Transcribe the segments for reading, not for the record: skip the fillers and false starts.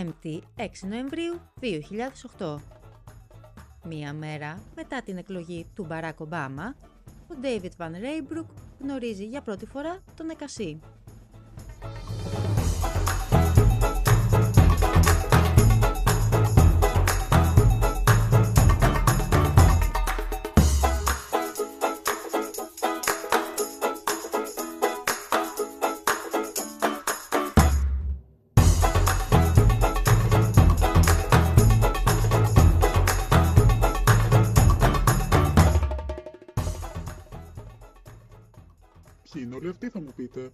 5η 6 Νοεμβρίου 2008. Μία μέρα μετά την εκλογή του Μπαράκ Ομπάμα, ο Ντέιβιτ Βαν Ρέιμπρουκ γνωρίζει για πρώτη φορά τον Εκασί. Ποιοι είναι όλοι αυτοί, θα μου πείτε?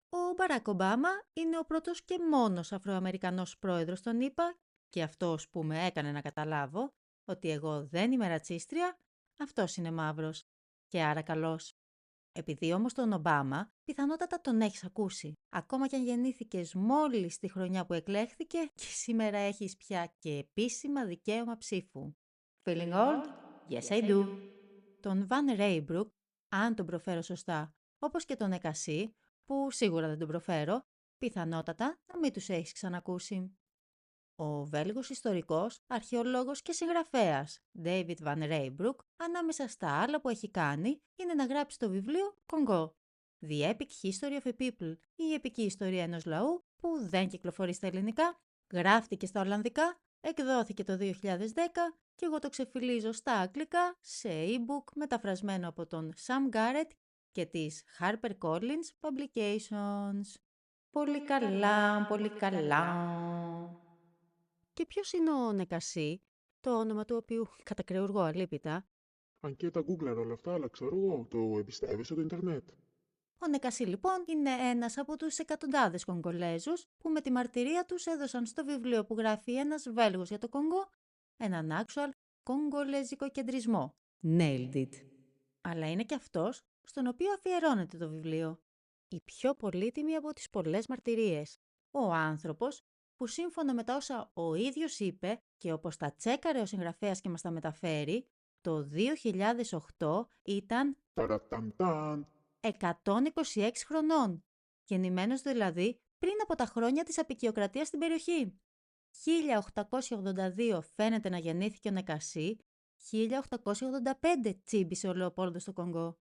Ο Μπαράκ Ομπάμα είναι ο πρώτος και μόνος Αφροαμερικανός πρόεδρος των ΗΠΑ και αυτός που με έκανε να καταλάβω ότι εγώ δεν είμαι ρατσίστρια, αυτός είναι μαύρος και άρα καλός. Επειδή όμως τον Ομπάμα πιθανότατα τον έχεις ακούσει, ακόμα κι αν γεννήθηκες μόλις τη χρονιά που εκλέχθηκε και σήμερα έχεις πια και επίσημα δικαίωμα ψήφου. Feeling old? Yes, I do. Τον Βαν Ρέιμπρουκ, αν τον προφέρω σωστά, όπως και τον Εκασί, που σίγουρα δεν τον προφέρω, πιθανότατα να μην τους έχεις ξανακούσει. Ο Βέλγος ιστορικός, αρχαιολόγος και συγγραφέας Ντέιβιτ Βαν Ρέιμπρουκ, ανάμεσα στα άλλα που έχει κάνει, είναι να γράψει το βιβλίο «Κονγκό», The Epic History of a People, η επική ιστορία ενός λαού που δεν κυκλοφορεί στα ελληνικά, γράφτηκε στα ολλανδικά, εκδόθηκε το 2010 και εγώ το ξεφυλίζω στα αγγλικά σε e-book μεταφρασμένο από τον Sam Garrett και της HarperCollins Publications. Πολύ καλά, πολύ καλά. Και ποιος είναι ο Νεκασί, το όνομα του οποίου κατακρεουργώ αλίπητα? Αν και τα γκούγκλαρ όλα αυτά, αλλά ξέρω εγώ, το εμπιστεύεσαι στο ίντερνετ? Ο Νεκασί λοιπόν είναι ένας από τους εκατοντάδες Κογκολέζους που με τη μαρτυρία τους έδωσαν στο βιβλίο που γράφει ένας Βέλγος για το Κονγκό έναν actual κογκολέζικο κεντρισμό. Nailed it. Αλλά είναι και αυτός στον οποίο αφιερώνεται το βιβλίο. Η πιο πολύτιμη από τις πολλές μαρτυρίες. Ο άνθρωπος που σύμφωνα με τα όσα ο ίδιος είπε και όπως τα τσέκαρε ο συγγραφέας και μας τα μεταφέρει, το 2008 ήταν Ταραταντάν! 126 χρονών, γεννημένος δηλαδή πριν από τα χρόνια της αποικιοκρατίας στην περιοχή. 1882 φαίνεται να γεννήθηκε ο Νεκασί, 1885 τσίμπησε ο Λεοπόλδος στο Κονγκό.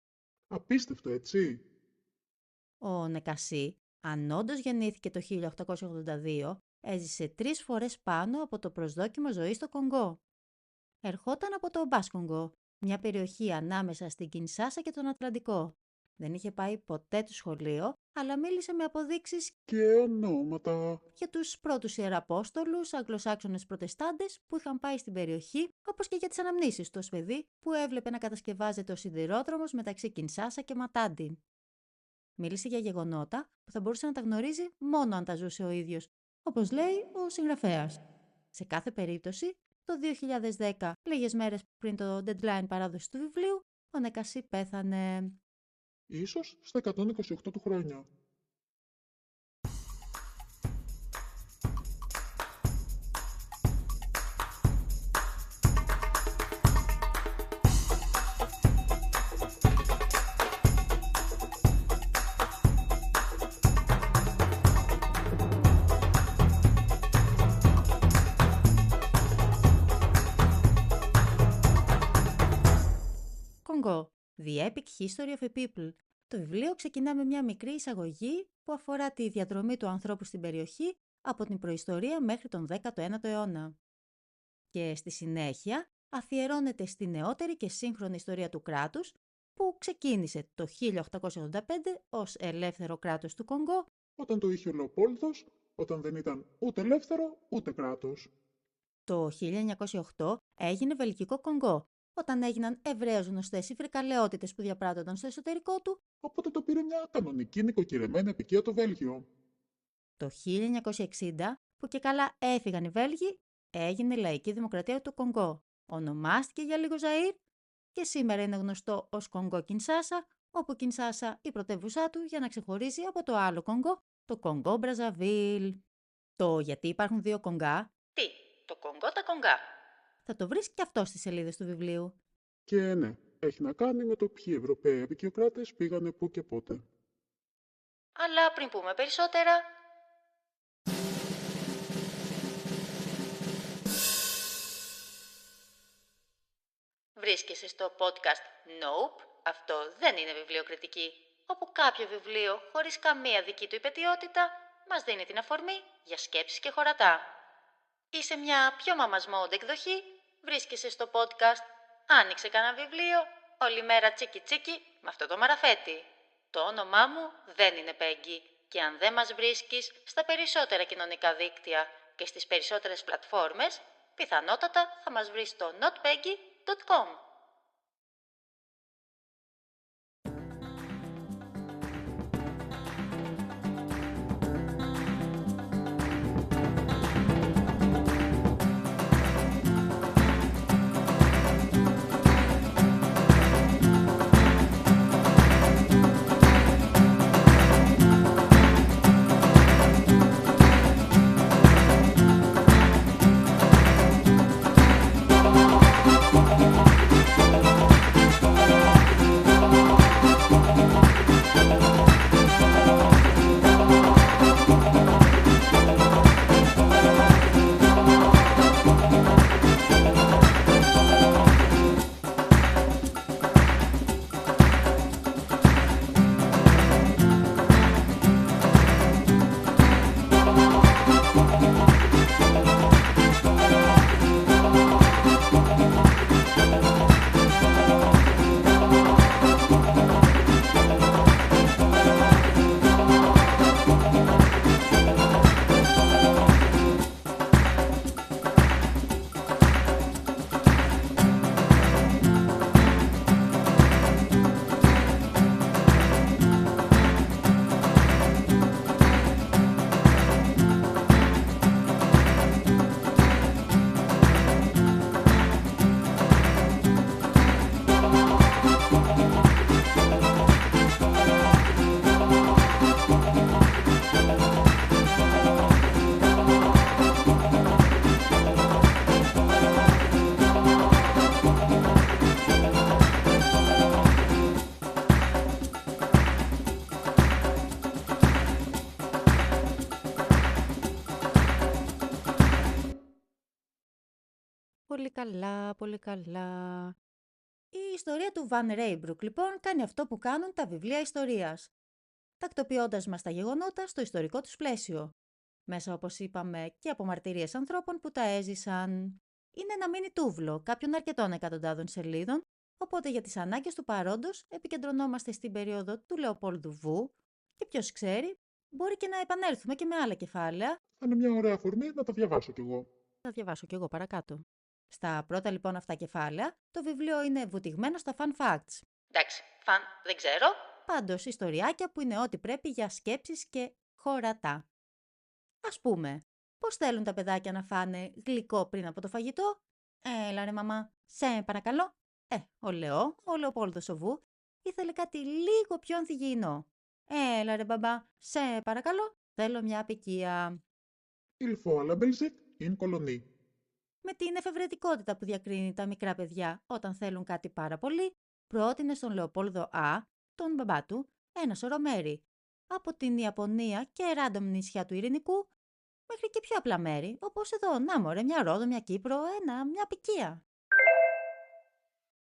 Απίστευτο, έτσι! Ο Νεκασί, αν όντως γεννήθηκε το 1882, έζησε 3 φορές πάνω από το προσδόκιμο ζωής στο Κονγκό. Ερχόταν από το Μπάσκονγκο, μια περιοχή ανάμεσα στην Κινσάσα και τον Ατλαντικό. Δεν είχε πάει ποτέ του σχολείο, αλλά μίλησε με αποδείξεις Και ονόματα! για τους πρώτους ιεραπόστολους Αγγλοσάξονες Προτεστάντες που είχαν πάει στην περιοχή, όπως και για τις αναμνήσεις του ως παιδί που έβλεπε να κατασκευάζεται ο σιδηρόδρομος μεταξύ Κινσάσα και Ματάντι. Μίλησε για γεγονότα που θα μπορούσε να τα γνωρίζει μόνο αν τα ζούσε ο ίδιος, όπως λέει ο συγγραφέας. Σε κάθε περίπτωση, το 2010, λίγες μέρες πριν το deadline παράδοση του βιβλίου, ο Νεκασί πέθανε. Ίσως στα 128 του χρόνια. Κονγκό, The Epic History of a People. Το βιβλίο ξεκινά με μια μικρή εισαγωγή που αφορά τη διαδρομή του ανθρώπου στην περιοχή από την προϊστορία μέχρι τον 19ο αιώνα. Και στη συνέχεια αφιερώνεται στη νεότερη και σύγχρονη ιστορία του κράτους που ξεκίνησε το 1885 ως ελεύθερο κράτος του Κονγκό, Όταν το είχε ο Λεοπόλδος, όταν δεν ήταν ούτε ελεύθερο, ούτε κράτος. το 1908 έγινε Βελγικό Κονγκό, όταν έγιναν ευρέως γνωστές οι φρικαλαιότητες που διαπράττονταν στο εσωτερικό του. Οπότε το πήρε μια κανονική νοικοκυρεμένη απικία το Βέλγιο. Το 1960, που και καλά έφυγαν οι Βέλγοι, έγινε η Λαϊκή Δημοκρατία του Κονγκό. Ονομάστηκε για λίγο Ζαΐρ και σήμερα είναι γνωστό ως Κονγκό Κινσάσα, όπου Κινσάσα η πρωτεύουσά του για να ξεχωρίζει από το άλλο Κονγκό, το Κονγκό Μπραζαβίλ. Το γιατί υπάρχουν δύο Κονγκά, τι, το Κονγκό τα Κονγκά, θα το βρεις και αυτό στις σελίδες του βιβλίου. Και ναι, έχει να κάνει με το ποιοι Ευρωπαίοι απικιοκράτες πήγανε πού και πότε. Αλλά πριν πούμε περισσότερα... Βρίσκεσαι στο podcast Nope, αυτό δεν είναι βιβλιοκριτική, όπου κάποιο βιβλίο, χωρίς καμία δική του υπετιότητα, μας δίνει την αφορμή για σκέψεις και χωρατά. Είσαι μια πιο μαμασμόντ εκδοχή, βρίσκεσαι στο podcast «Άνοιξε κανένα βιβλίο, όλη μέρα τσίκι τσίκι» με αυτό το μαραφέτη. Το όνομά μου δεν είναι Πέγγι και αν δεν μας βρίσκεις στα περισσότερα κοινωνικά δίκτυα και στις περισσότερες πλατφόρμες, πιθανότατα θα μας βρεις στο notpeggy.com. Πολύ καλά, πολύ καλά. Η ιστορία του Βαν Ρέιμπρουκ λοιπόν κάνει αυτό που κάνουν τα βιβλία ιστορίας, τακτοποιώντας μας τα γεγονότα στο ιστορικό τους πλαίσιο. Μέσα, όπως είπαμε, και από μαρτυρίες ανθρώπων που τα έζησαν. Είναι ένα μίνι τούβλο κάποιων αρκετών εκατοντάδων σελίδων, οπότε για τις ανάγκες του παρόντος επικεντρωνόμαστε στην περίοδο του Λεοπόλδου Βου και ποιος ξέρει, μπορεί και να επανέλθουμε και με άλλα κεφάλαια. Θα είναι μια ωραία αφορμή να τα διαβάσω κι εγώ. Θα διαβάσω κι εγώ παρακάτω. Στα πρώτα λοιπόν αυτά κεφάλαια, το βιβλίο είναι βουτυγμένο στα fun facts. Εντάξει, fun δεν ξέρω. Πάντως, ιστοριάκια που είναι ό,τι πρέπει για σκέψεις και χωρατά. Ας πούμε, πώς θέλουν τα παιδάκια να φάνε γλυκό πριν από το φαγητό? Έλα ρε μαμά, σε παρακαλώ. Ο Λεοπόλδος ο Βου, ήθελε κάτι λίγο πιο ανθυγιεινό. Έλα ρε μπαμπά, σε παρακαλώ, θέλω μια απικία. Il faut à la Belgique une colonie. Με την εφευρετικότητα που διακρίνει τα μικρά παιδιά όταν θέλουν κάτι πάρα πολύ, πρότεινε στον Λεοπόλδο Α, τον μπαμπά του, ένα σωρό μέρη. Από την Ιαπωνία και random νησιά του Ειρηνικού, μέχρι και πιο απλά μέρη, όπως εδώ, να μωρέ, μια Ρόδο, μια Κύπρο, μια απικία.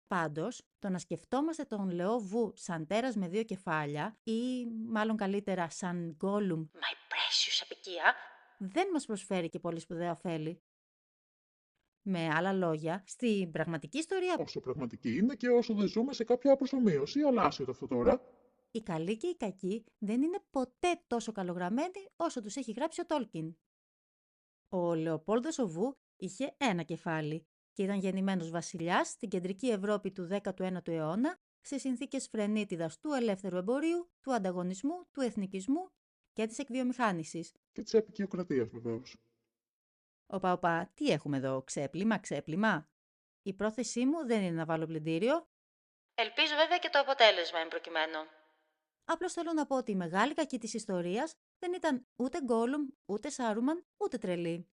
Πάντως, το να σκεφτόμαστε τον Λεό Βου σαν τέρας με δύο κεφάλια ή μάλλον καλύτερα σαν Γκόλουμ «My precious απικία» δεν μας προσφέρει και πολύ σπουδαία ωφέλη. Με άλλα λόγια, στην πραγματική ιστορία... Όσο πραγματική είναι και όσο δεν ζούμε σε κάποια προσωμείωση, αλλά άσχετο αυτό τώρα. Οι καλοί και οι κακοί δεν είναι ποτέ τόσο καλογραμμένοι όσο τους έχει γράψει ο Τόλκιν. Ο Λεοπόλδος ο Βου είχε ένα κεφάλι και ήταν γεννημένος βασιλιάς στην κεντρική Ευρώπη του 19ου αιώνα σε συνθήκες φρενίτιδας του ελεύθερου εμπορίου, του ανταγωνισμού, του εθνικισμού και της εκβιομηχάνησης. Και της επικιοκρατίας βεβαίως. Οπα, τι έχουμε εδώ, ξέπλυμα. Η πρόθεσή μου δεν είναι να βάλω πλυντήριο. Ελπίζω βέβαια και το αποτέλεσμα εν προκειμένου. Απλώς θέλω να πω ότι η μεγάλη κακή της ιστορίας δεν ήταν ούτε Γκόλουμ, ούτε Σάρουμαν, ούτε τρελή.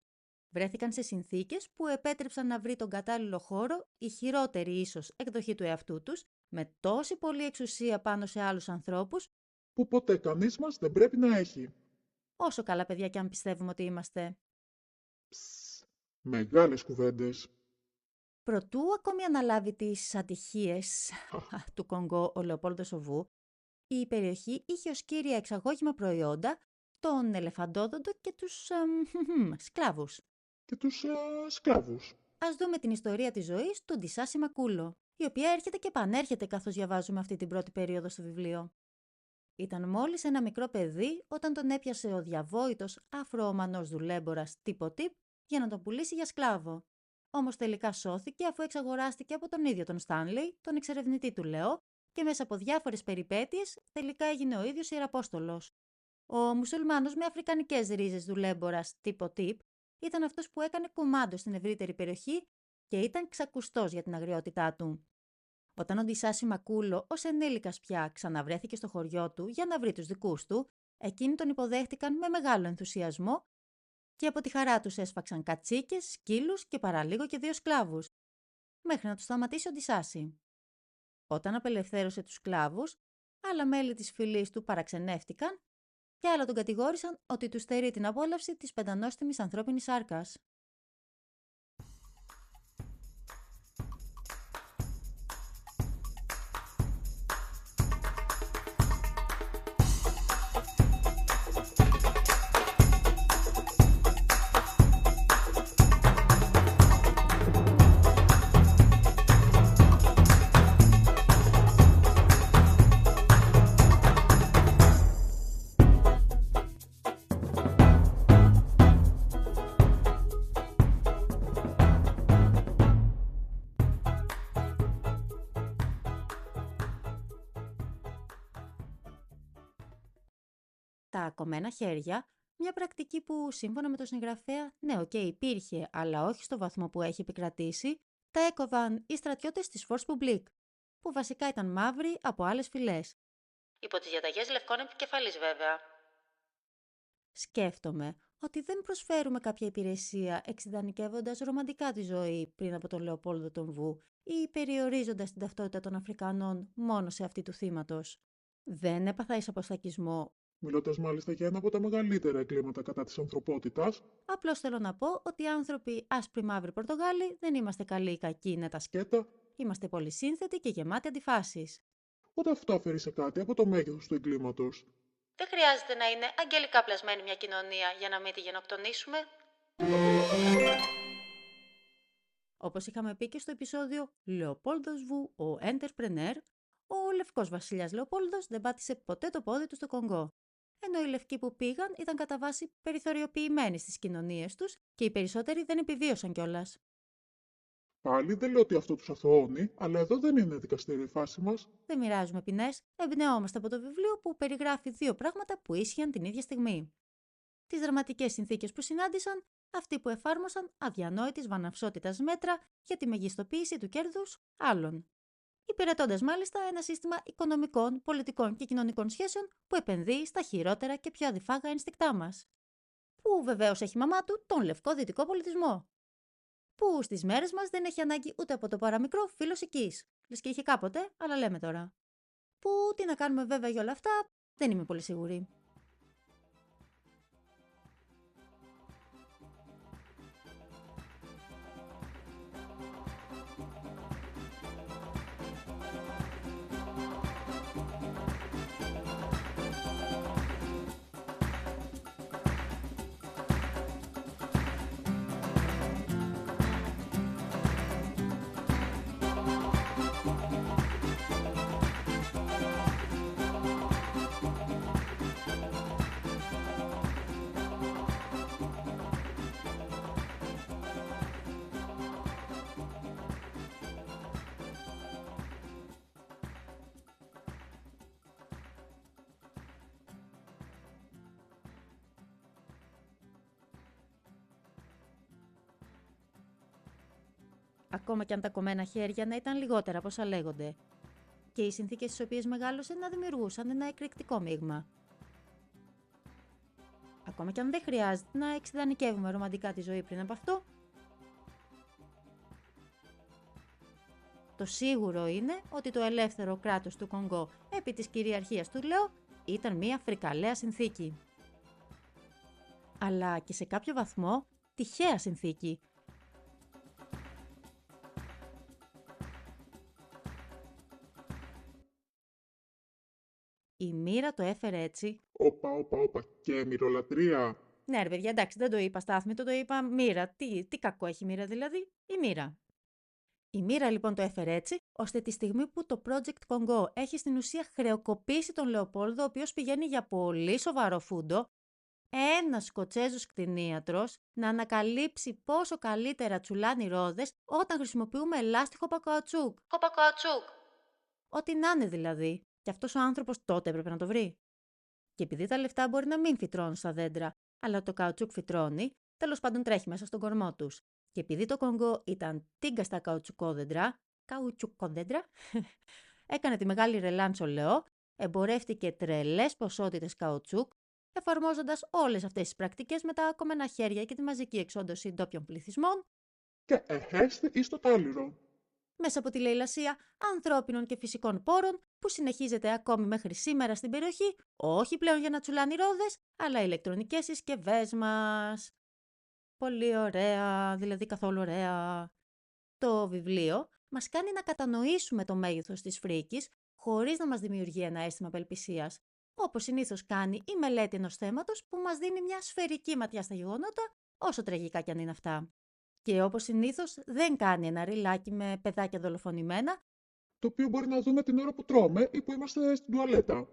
Βρέθηκαν σε συνθήκες που επέτρεψαν να βρει τον κατάλληλο χώρο η χειρότερη ίσως εκδοχή του εαυτού τους, με τόση πολλή εξουσία πάνω σε άλλους ανθρώπους, που ποτέ κανείς μας δεν πρέπει να έχει. Όσο καλά παιδιά κι αν πιστεύουμε ότι είμαστε. Ψ, μεγάλες κουβέντες. Προτού ακόμη αναλάβει τις ατυχίες του Κονγκό ο Λεοπόλδος ο Βου, η περιοχή είχε ως κύρια εξαγώγημα προϊόντα τον ελεφαντόδοντο και τους σκλάβους. Και τους σκλάβους. Ας δούμε την ιστορία της ζωής του Ντισάσι Μακούλο, η οποία έρχεται και επανέρχεται καθώς διαβάζουμε αυτή την πρώτη περίοδο στο βιβλίο. Ήταν μόλις ένα μικρό παιδί όταν τον έπιασε ο διαβόητος Αφροομανός δουλέμπορας Τίπο Τίπ για να τον πουλήσει για σκλάβο. Όμως τελικά σώθηκε αφού εξαγοράστηκε από τον ίδιο τον Στάνλεϊ, τον εξερευνητή του Λεό, και μέσα από διάφορες περιπέτειες τελικά έγινε ο ίδιος Ιεραπόστολος. Ο μουσουλμάνος με αφρικανικές ρίζες δουλέμπορας Τίπο Τίπ ήταν αυτός που έκανε κουμάντο στην ευρύτερη περιοχή και ήταν ξακουστός για την αγριότητά του. Όταν ο Ντισάσι Μακούλο, ως ενήλικας πια, ξαναβρέθηκε στο χωριό του για να βρει τους δικούς του, εκείνοι τον υποδέχτηκαν με μεγάλο ενθουσιασμό και από τη χαρά τους έσφαξαν κατσίκες, σκύλους και παραλίγο και 2 σκλάβους, μέχρι να τους σταματήσει ο Ντισάσι. Όταν απελευθέρωσε τους σκλάβους, άλλα μέλη της φυλής του παραξενεύτηκαν και άλλα τον κατηγόρησαν ότι του στερεί την απόλαυση της πεντανόστιμης ανθρώπινης σάρκας. Τα κομμένα χέρια, μια πρακτική που σύμφωνα με τον συγγραφέα, ναι, υπήρχε, αλλά όχι στο βαθμό που έχει επικρατήσει, τα έκοβαν οι στρατιώτες της Force Publique, που βασικά ήταν μαύροι από άλλες φυλές. Υπό τις διαταγές λευκών επικεφαλής βέβαια. Σκέφτομαι ότι δεν προσφέρουμε κάποια υπηρεσία εξειδανικεύοντας ρομαντικά τη ζωή πριν από τον Λεοπόλδο τον Βου ή περιορίζοντας την ταυτότητα των Αφρικανών μόνο σε αυτή του θύματος. Δεν έπαθα εις αποστακισμό. Μιλώντας μάλιστα για ένα από τα μεγαλύτερα εγκλήματα κατά της ανθρωπότητας. Απλώς θέλω να πω ότι οι άνθρωποι άσπροι, μαύροι, Πορτογάλοι δεν είμαστε καλοί ή κακοί να τα Σκέτα, Είμαστε πολύ σύνθετοι και γεμάτοι αντιφάσεις. ούτε αυτό αφαιρεί σε κάτι από το μέγεθος του εγκλήματος. Δεν χρειάζεται να είναι αγγελικά πλασμένη μια κοινωνία για να μην τη γενοκτονήσουμε. Όπως είχαμε πει και στο επεισόδιο Λεοπόλδος Βου, ο Entrepreneur, ο λευκός βασιλιάς Λεοπόλδος δεν πάτησε ποτέ το πόδι του στο Κονγκό. Ενώ οι λευκοί που πήγαν ήταν κατά βάση περιθωριοποιημένοι στις κοινωνίες τους και οι περισσότεροι δεν επιβίωσαν κιόλας. Πάλι δεν λέω ότι αυτό τους αθωώνει, αλλά εδώ δεν είναι δικαστήριο η φάση μας. Δεν μοιράζουμε ποινές, εμπνεόμαστε από το βιβλίο που περιγράφει 2 πράγματα που ίσχυαν την ίδια στιγμή. Τις δραματικές συνθήκες που συνάντησαν, αυτοί που εφάρμοσαν αδιανόητης βαναυσότητας μέτρα για τη μεγιστοποίηση του κέρδους άλλων. Υπηρετώντας μάλιστα ένα σύστημα οικονομικών, πολιτικών και κοινωνικών σχέσεων που επενδύει στα χειρότερα και πιο αδιφάγα ενστικτά μας. Που βεβαίως έχει μαμά του τον λευκό δυτικό πολιτισμό. Που στις μέρες μας δεν έχει ανάγκη ούτε από το παραμικρό φύλλος οικής. Λες και είχε κάποτε, αλλά λέμε τώρα. Που τι να κάνουμε βέβαια για όλα αυτά, δεν είμαι πολύ σίγουρη. Ακόμα και αν τα κομμένα χέρια να ήταν λιγότερα από όσα λέγονται. Και οι συνθήκες στις οποίες μεγάλωσε να δημιουργούσαν ένα εκρηκτικό μείγμα. Ακόμα και αν δεν χρειάζεται να εξειδανικεύουμε ρομαντικά τη ζωή πριν από αυτό, το σίγουρο είναι ότι το ελεύθερο κράτος του Κονγκό επί της κυριαρχίας του Λεό ήταν μια φρικαλαία συνθήκη. Αλλά και σε κάποιο βαθμό τυχαία συνθήκη. Η μοίρα το έφερε έτσι. Όπα, και μυρολατρεία. Ναι, ρε παιδιά, εντάξει, δεν το είπα στάθμητο, το είπα μοίρα. Τι κακό έχει η μοίρα δηλαδή, η μοίρα. Η μοίρα λοιπόν το έφερε έτσι, ώστε τη στιγμή που το Project Congo έχει στην ουσία χρεοκοπήσει τον Λεοπόλδο, ο οποίος πηγαίνει για πολύ σοβαρό φούντο, ένας Σκοτσέζος κτηνίατρος να ανακαλύψει πόσο καλύτερα τσουλάνε οι ρόδες όταν χρησιμοποιούμε ελάστιχο πακαουτσούκ. Ό,τι να είναι δηλαδή. Και αυτός ο άνθρωπος τότε έπρεπε να το βρει. Και επειδή τα λεφτά μπορεί να μην φυτρώνουν στα δέντρα, αλλά το καουτσούκ φυτρώνει, τέλος πάντων τρέχει μέσα στον κορμό τους. Και επειδή το Κονγκό ήταν τίγκα στα καουτσουκόδεντρα, έκανε τη μεγάλη ρελάντσο Λεό, εμπορεύτηκε τρελές ποσότητες καουτσούκ, εφαρμόζοντας όλες αυτές τις πρακτικές με τα κομμένα χέρια και τη μαζική εξόντωση ντόπιων πληθυσμών, Και εχέστη εις το τάλιρο. μέσα από τη λαιλασία ανθρώπινων και φυσικών πόρων που συνεχίζεται ακόμη μέχρι σήμερα στην περιοχή, όχι πλέον για να τσουλάνε οι ρόδες, αλλά ηλεκτρονικές συσκευές μας. Πολύ ωραία, δηλαδή καθόλου ωραία. Το βιβλίο μας κάνει να κατανοήσουμε το μέγεθος της φρίκης χωρίς να μας δημιουργεί ένα αίσθημα απελπισίας, όπως συνήθως κάνει η μελέτη ενός θέματος που μας δίνει μια σφαιρική ματιά στα γεγονότα, όσο τραγικά κι αν είναι αυτά. Και όπως συνήθως δεν κάνει ένα ριλάκι με παιδάκια δολοφονημένα. Το οποίο μπορεί να δούμε την ώρα που τρώμε ή που είμαστε στην τουαλέτα.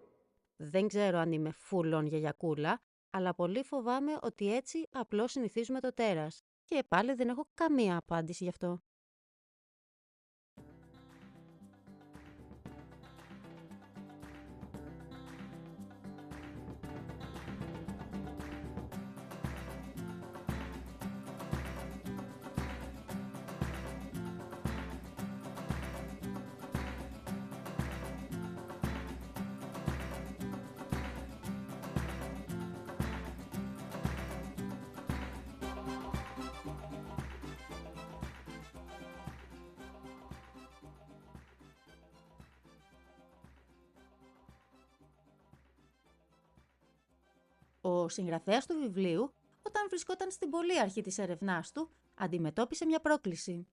Δεν ξέρω αν είμαι full-on γιαγιακούλα, αλλά πολύ φοβάμαι ότι έτσι απλώς συνηθίζουμε το τέρας. Και πάλι δεν έχω καμία απάντηση γι' αυτό. Ο συγγραφέας του βιβλίου, όταν βρισκόταν στην πολύ αρχή της έρευνάς του, αντιμετώπισε μια πρόκληση.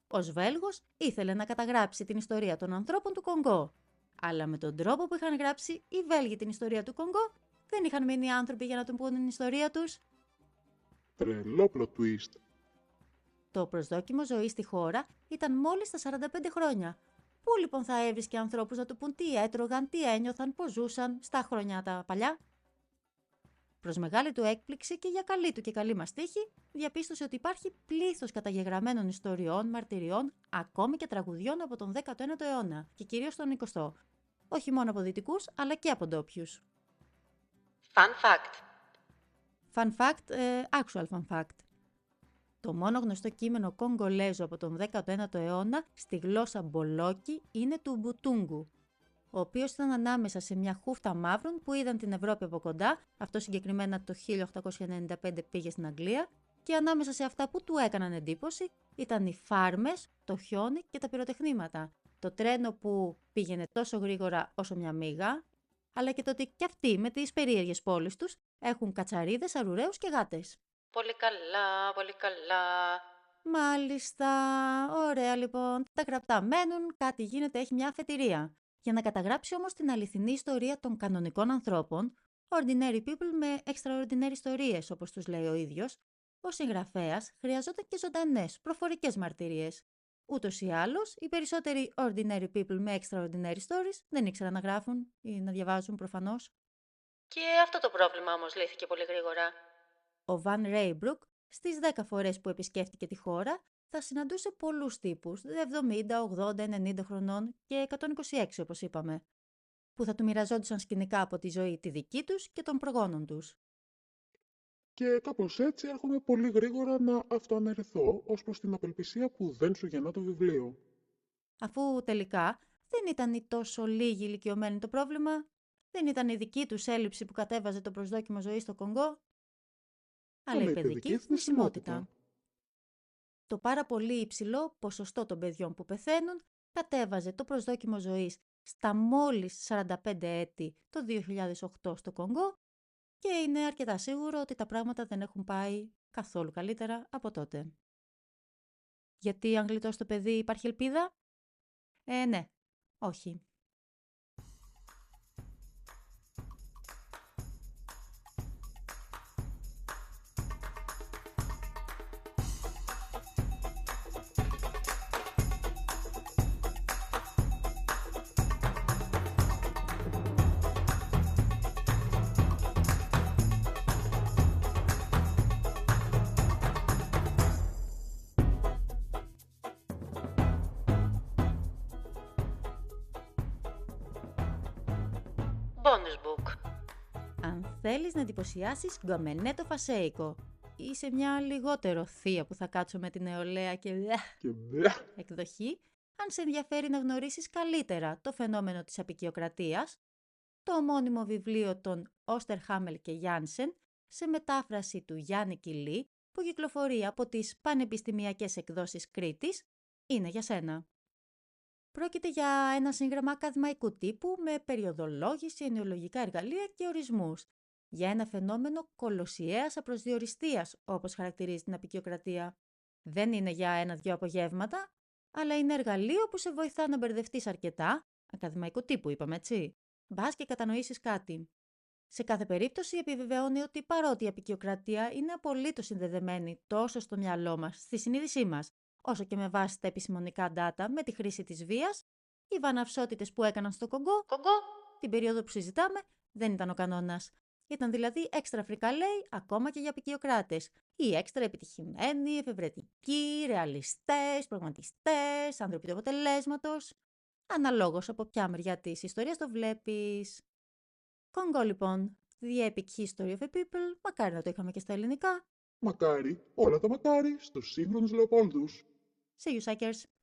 Ως Βέλγος ήθελε να καταγράψει την ιστορία των ανθρώπων του Κονγκό, αλλά με τον τρόπο που είχαν γράψει οι Βέλγοι την ιστορία του Κονγκό, δεν είχαν μείνει άνθρωποι για να τον πούν την ιστορία τους. Τρελό plot twist. Το προσδόκιμο ζωής στη χώρα ήταν μόλις στα 45 χρόνια. Πού λοιπόν θα έβρισκε ανθρώπους να του πούν τι έτρωγαν, τι ένιωθαν, πώς ζούσαν στα χρόνια τα παλιά. Προς μεγάλη του έκπληξη και για καλή του και καλή μας τύχη, διαπίστωσε ότι υπάρχει πλήθος καταγεγραμμένων ιστοριών, μαρτυριών, ακόμη και τραγουδιών από τον 19ο αιώνα και κυρίως τον 20ο. Όχι μόνο από δυτικούς, αλλά και από ντόπιους. Fun fact. Fun fact, actual fun fact. Το μόνο γνωστό κείμενο κογκολέζο από τον 19ο αιώνα στη γλώσσα μπολόκι είναι του Μπουτούγκου, ο οποίος ήταν ανάμεσα σε μια χούφτα μαύρων που είδαν την Ευρώπη από κοντά, αυτό συγκεκριμένα το 1895 πήγε στην Αγγλία, και ανάμεσα σε αυτά που του έκαναν εντύπωση ήταν οι φάρμες, το χιόνι και τα πυροτεχνήματα. Το τρένο που πήγαινε τόσο γρήγορα όσο μια μύγα, αλλά και το ότι κι αυτοί με τις περίεργες πόλεις τους έχουν κατσαρίδες, αρουραίους και γάτες. Πολύ καλά, πολύ καλά. Μάλιστα, ωραία λοιπόν. Τα γραπτά μένουν, κάτι γίνεται, έχει μια αφετηρία. Για να καταγράψει όμως την αληθινή ιστορία των κανονικών ανθρώπων, ordinary people με extraordinary ιστορίες, όπως τους λέει ο ίδιος, ο συγγραφέας χρειαζόταν και ζωντανές, προφορικές μαρτυρίες. Ούτως ή άλλως, οι περισσότεροι ordinary people με extraordinary stories δεν ήξεραν να γράφουν ή να διαβάζουν προφανώς. Και αυτό το πρόβλημα όμως λύθηκε πολύ γρήγορα. Ο Βαν Ρέιμπρουκ, στις 10 φορές που επισκέφτηκε τη χώρα, θα συναντούσε πολλούς τύπους, 70, 80, 90 χρονών και 126 όπως είπαμε, που θα του μοιραζόντουσαν σκηνικά από τη ζωή τη δική τους και των προγόνων τους. Και κάπως έτσι έρχομαι πολύ γρήγορα να αυτοαναιρεθώ ως προς την απελπισία που δεν σου γεννά το βιβλίο. Αφού τελικά δεν ήταν οι τόσο λίγοι ηλικιωμένοι το πρόβλημα, δεν ήταν η δική τους έλλειψη που κατέβαζε το προσδόκιμο ζωής στο Κονγκό, αλλά η παιδική θνησιμότητα. Το πάρα πολύ υψηλό ποσοστό των παιδιών που πεθαίνουν κατέβαζε το προσδόκιμο ζωής στα μόλις 45 έτη το 2008 στο Κονγκό και είναι αρκετά σίγουρο ότι τα πράγματα δεν έχουν πάει καθόλου καλύτερα από τότε. Γιατί αν γλιτώσει το παιδί υπάρχει ελπίδα? Ναι, όχι. Bonus book. Αν θέλεις να εντυπωσιάσεις γκομενέτο φασέικο ή σε μια λιγότερο θεία που θα κάτσω με την νεολαία και Και μπλα. εκδοχή, αν σε ενδιαφέρει να γνωρίσεις καλύτερα το φαινόμενο της αποικιοκρατίας, το ομώνυμο βιβλίο των Όστερ Χάμελ και Γιάνσεν σε μετάφραση του Γιάννη Κιλή που κυκλοφορεί από τις Πανεπιστημιακές Εκδόσεις Κρήτης είναι για σένα. Πρόκειται για ένα σύγγραμμα ακαδημαϊκού τύπου με περιοδολόγηση, ενοιολογικά εργαλεία και ορισμούς για ένα φαινόμενο κολοσιαίας απροσδιοριστίας, όπως χαρακτηρίζει την αποικιοκρατία. Δεν είναι για ένα-δυο απογεύματα, αλλά είναι εργαλείο που σε βοηθά να μπερδευτείς αρκετά, ακαδημαϊκού τύπου είπαμε έτσι, μπας και κατανοήσεις κάτι. Σε κάθε περίπτωση επιβεβαιώνει ότι παρότι η αποικιοκρατία είναι απολύτως συνδεδεμένη τόσο στο μυαλό μας, στη συνείδησή μας, όσο και με βάση τα επιστημονικά data με τη χρήση της βίας, οι βαναυσότητες που έκαναν στο Κονγκό, την περίοδο που συζητάμε, δεν ήταν ο κανόνας. Ήταν δηλαδή έξτρα φρικαλέοι ακόμα και για αποικιοκράτες. Ή έξτρα επιτυχημένοι, εφευρετικοί, ρεαλιστές, προγραμματιστές, άνθρωποι του αποτελέσματος. Αναλόγως από ποια μεριά της ιστορίας το βλέπεις. Κονγκό λοιπόν, The Epic History of a People, μακάρι να το είχαμε και στα ελληνικά. Μακάρι, όλα τα μακάρι, στους σύγχρονους Λεοπόλδους. See you, psychers!